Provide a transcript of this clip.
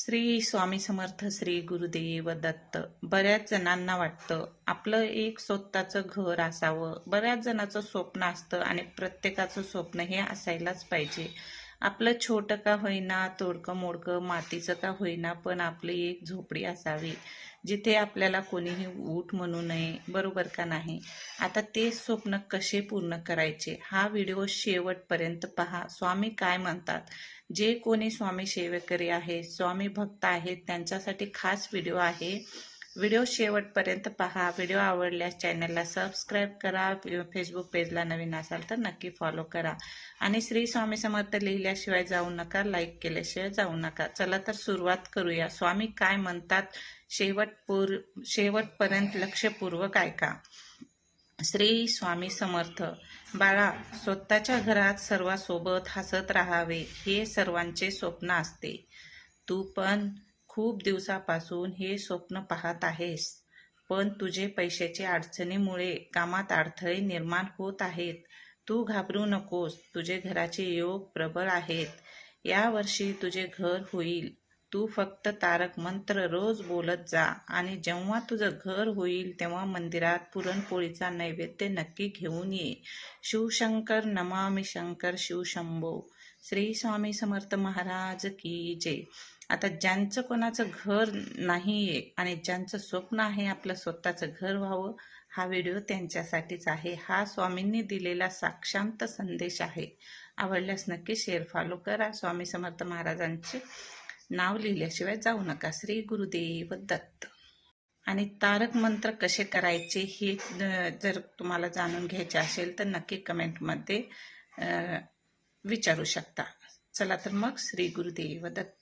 श्री स्वामी समर्थ श्री गुरुदेव दत्त. बऱ्याच जणांना वाटतं आपलं एक स्वतःचं घर असावं. बऱ्याच जणांचं स्वप्न असतं आणि प्रत्येकाचं स्वप्न हे असायलाच पाहिजे. आपलं छोटं का होईना, तोडकं मोडकं मातीचं का होईना, पण आपली एक झोपडी असावी जिथे आपल्याला कोणीही उठ म्हणू नये. बरोबर का नाही? आता ते स्वप्न कसे पूर्ण करायचे हा व्हिडिओ शेवटपर्यंत पहा. स्वामी काय म्हणतात, जे कोणी स्वामी सेवेकरी आहेत, स्वामी भक्त आहेत, त्यांच्यासाठी खास व्हिडिओ आहे. व्हिडिओ शेवटपर्यंत पहा. व्हिडिओ आवडल्यास चॅनलला सबस्क्राईब करा. फेसबुक पेजला नवीन असाल तर नक्की फॉलो करा. आणि श्री स्वामी समर्थ लिहिल्याशिवाय जाऊ नका, लाईक केल्याशिवाय जाऊ नका. चला तर सुरुवात करूया. स्वामी काय म्हणतात शेवटपर्यंत लक्षपूर्वक ऐका. श्री स्वामी समर्थ. बाळा, स्वतःच्या घरात सर्वांसोबत हसत राहावे हे सर्वांचे स्वप्न असते. तू पण खूप दिवसापासून हे स्वप्न पाहत आहेस, पण तुझे पैशाच्या अडचणीमुळे कामात अडथळे निर्माण होत आहेत. तू घाबरू नकोस, तुझे घराचे योग प्रबळ आहेत. या वर्षी तुझे घर होईल. तू फक्त तारक मंत्र रोज बोलत जा आणि जेव्हा तुझं घर होईल तेव्हा मंदिरात पुरणपोळीचा नैवेद्य नक्की घेऊन ये. शिवशंकर नमामि शंकर शिवशंभो. श्री स्वामी समर्थ महाराज की जय. आता ज्यांचं कोणाचं घर नाहीये आणि ज्यांचं स्वप्न आहे आपलं स्वतःचं घर व्हावं, हा व्हिडिओ त्यांच्यासाठीच आहे. हा स्वामींनी दिलेला साक्षांत संदेश आहे. आवडल्यास नक्की शेअर फॉलो करा. स्वामी समर्थ महाराजांचे नाव लिहिल्याशिवाय जाऊ नका. श्री गुरुदेव दत्त. आणि तारक मंत्र कसे करायचे हे जर तुम्हाला जाणून घ्यायचे असेल तर नक्की कमेंटमध्ये विचारू शकता. चला तर मग श्री गुरुदेव दत्त.